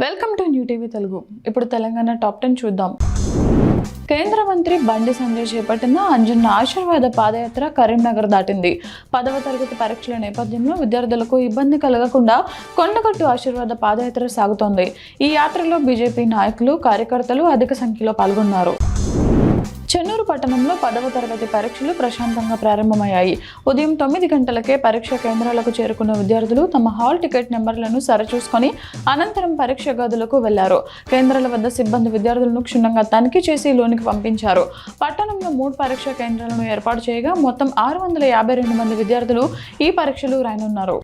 Welcome to new TV Telugu. ఇప్పుడు Telangana top 10 చూద్దాం. కేంద్ర మంత్రి బండి సంజయ్ చేపట్టిన అంజన్న ఆశీర్వాద పాదయాత్ర కరీంనగర్ దాటింది. 10వ తరగతి పరీక్షల నేపథ్యంలో విద్యార్థులకు ఇబ్బంది కలగకుండా కొండగట్టు ఆశీర్వాద పాదయాత్ర సాగుతోంది. ఈ యాత్రలో బీజేపీ నాయకులు, కార్యకర్తలు అధిక సంఖ్యలో పాల్గొన్నారు. చెన్నూరు పట్టణంలో 10వ తరగతి పరీక్షలు ప్రశాంతంగా ప్రారంభమయ్యాయి. ఉదయం 9 గంటలకే పరీక్ష కేంద్రాలకు చేరుకున్న విద్యార్థులు తమ హాల్ టికెట్ నెంబర్లను సరిచూసుకొని అనంతరం పరీక్ష గదులకు వెళ్లారు. కేంద్రాల వద్ద సిబ్బంది విద్యార్థులను క్షుణ్ణంగా తనిఖీ చేసి లోనికి పంపించారు. పట్టణంలో 3 పరీక్షా కేంద్రాలను ఏర్పాటు చేయగా మొత్తం 652 మంది విద్యార్థులు ఈ పరీక్షలు రాయనున్నారు.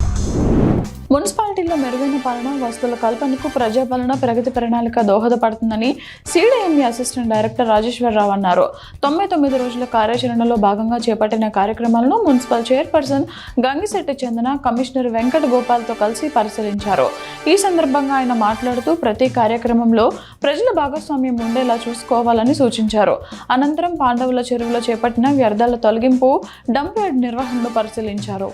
మున్సిపాలిటీలో మెరుగైన పాలన, వసతుల కల్పనకు ప్రజాపాలన ప్రగతి ప్రణాళిక దోహదపడుతుందని సిడిఎంఈ అసిస్టెంట్ డైరెక్టర్ రాజేశ్వరరావు అన్నారు. 99 రోజుల కార్యాచరణలో భాగంగా చేపట్టిన కార్యక్రమాలను మున్సిపల్ చైర్పర్సన్ గంగిశెట్టి చందన, కమిషనర్ వెంకట గోపాల్తో కలిసి పరిశీలించారు. ఈ సందర్భంగా ఆయన మాట్లాడుతూ ప్రతి కార్యక్రమంలో ప్రజల భాగస్వామ్యం ఉండేలా చూసుకోవాలని సూచించారు. అనంతరం పాండవుల చెరువులో చేపట్టిన వ్యర్థాల తొలగింపు, డంప్ యార్డ్ నిర్వహణను పరిశీలించారు.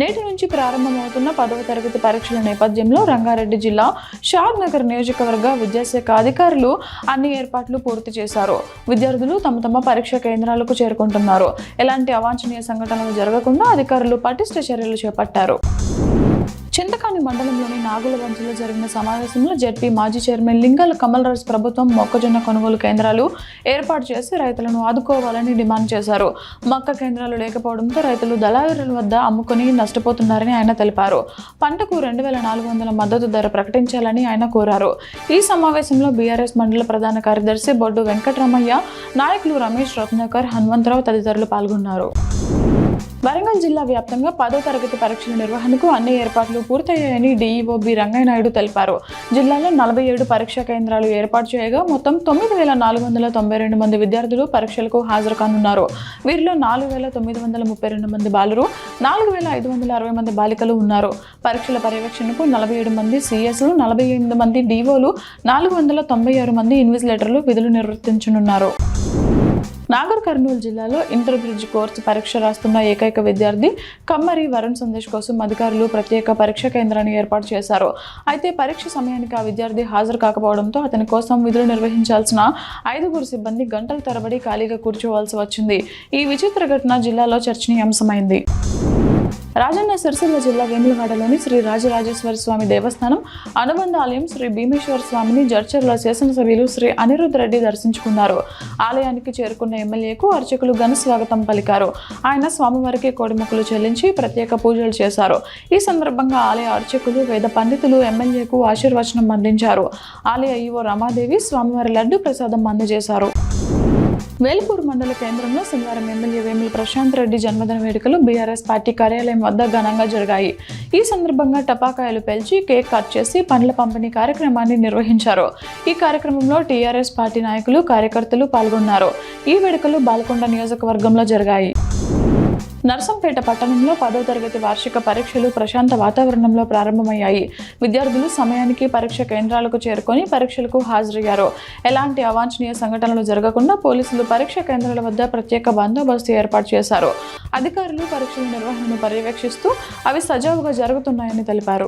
నేటి నుంచి ప్రారంభమవుతున్న 10వ తరగతి పరీక్షల నేపథ్యంలో రంగారెడ్డి జిల్లా షాద్ నగర్ నియోజకవర్గ విద్యాశాఖ అధికారులు అన్ని ఏర్పాట్లు పూర్తి చేశారు. విద్యార్థులు తమ పరీక్షా కేంద్రాలకు చేరుకుంటున్నారు. ఎలాంటి అవాంఛనీయ సంఘటనలు జరగకుండా అధికారులు పటిష్ట చర్యలు చేపట్టారు. చింతకాని మండలంలోని నాగులవంచలో జరిగిన సమావేశంలో జెడ్పీ మాజీ చైర్మన్ లింగాల కమలరాజు ప్రభుత్వం మొక్కజొన్న కొనుగోలు కేంద్రాలు ఏర్పాటు చేసి రైతులను ఆదుకోవాలని డిమాండ్ చేశారు. మొక్క కేంద్రాలు లేకపోవడంతో రైతులు దళారుల వద్ద అమ్ముకుని నష్టపోతున్నారని ఆయన తెలిపారు. పంటకు 2400 మద్దతు ధర ప్రకటించాలని ఆయన కోరారు. ఈ సమావేశంలో బీఆర్ఎస్ మండల ప్రధాన కార్యదర్శి బొడ్డు వెంకటరమయ్య, నాయకులు రమేష్, రత్నాకర్, హనుమంతరావు తదితరులు పాల్గొన్నారు. వరంగల్ జిల్లా వ్యాప్తంగా 10వ తరగతి పరీక్షల నిర్వహణకు అన్ని ఏర్పాట్లు పూర్తయ్యాయని డీఈఓ బి రంగయ్యనాయుడు తెలిపారు. జిల్లాలో 47 పరీక్షా కేంద్రాలు ఏర్పాటు చేయగా మొత్తం 9492 మంది విద్యార్థులు పరీక్షలకు హాజరు కానున్నారు. వీరిలో 4932 మంది బాలురు, 4560 మంది బాలికలు ఉన్నారు. పరీక్షల పర్యవేక్షణకు 47 మంది సిఎస్లు, 48 మంది డీఓలు, 496 మంది ఇన్విజిలేటర్లు విధులు నిర్వర్తించనున్నారు. నాగర్ కర్నూలు జిల్లాలో ఇంటర్ బ్రిడ్జ్ కోర్సు పరీక్ష రాస్తున్న ఏకైక విద్యార్థి కమ్మరి వరుణ్ సందేశ్ కోసం అధికారులు ప్రత్యేక పరీక్ష కేంద్రాన్ని ఏర్పాటు చేశారు. అయితే పరీక్ష సమయానికి ఆ విద్యార్థి హాజరు కాకపోవడంతో అతని కోసం విధులు నిర్వహించాల్సిన 5 సిబ్బంది గంటల తరబడి ఖాళీగా కూర్చోవలసి వచ్చింది. ఈ విచిత్ర ఘటన జిల్లాలో చర్చనీయాంశమైంది. రాజన్న సిరిసిల్ల జిల్లా వేములవాడలోని శ్రీ రాజరాజేశ్వర స్వామి దేవస్థానం అనుబంధ ఆలయం శ్రీ భీమేశ్వర స్వామిని జడ్చర్ల శాసనసభ్యులు శ్రీ అనిరుద్ధ్ రెడ్డి దర్శించుకున్నారు. ఆలయానికి చేరుకున్న ఎమ్మెల్యేకు అర్చకులు ఘన స్వాగతం పలికారు. ఆయన స్వామివారికి కోడిమొక్కులు చెల్లించి ప్రత్యేక పూజలు చేశారు. ఈ సందర్భంగా ఆలయ అర్చకులు, వేద పండితులు ఎమ్మెల్యేకు ఆశీర్వచనం అందించారు. ఆలయ ఈవో రమాదేవి స్వామివారి లడ్డు ప్రసాదం అందజేశారు. వేల్పూర్ మండల కేంద్రంలో శనివారం ఎమ్మెల్యే వేముల ప్రశాంత్ రెడ్డి జన్మదిన వేడుకలు బీఆర్ఎస్ పార్టీ కార్యాలయం వద్ద ఘనంగా జరిగాయి. ఈ సందర్భంగా టపాకాయలు పేల్చి కేక్ కట్ చేసి పండ్ల పంపిణీ కార్యక్రమాన్ని నిర్వహించారు. ఈ కార్యక్రమంలో టీఆర్ఎస్ పార్టీ నాయకులు, కార్యకర్తలు పాల్గొన్నారు. ఈ వేడుకలు బాల్కొండ నియోజకవర్గంలో జరిగాయి. నర్సంపేట పట్టణంలో 10వ తరగతి వార్షిక పరీక్షలు ప్రశాంత వాతావరణంలో ప్రారంభమయ్యాయి. విద్యార్థులు సమయానికి పరీక్ష కేంద్రాలకు చేరుకొని పరీక్షలకు హాజరయ్యారు. ఎలాంటి అవాంఛనీయ సంఘటనలు జరగకుండా పోలీసులు పరీక్ష కేంద్రాల వద్ద ప్రత్యేక బందోబస్తు ఏర్పాటు చేశారు. అధికారులు పరీక్షల నిర్వహణను పర్యవేక్షిస్తూ అవి సజావుగా జరుగుతున్నాయని తెలిపారు.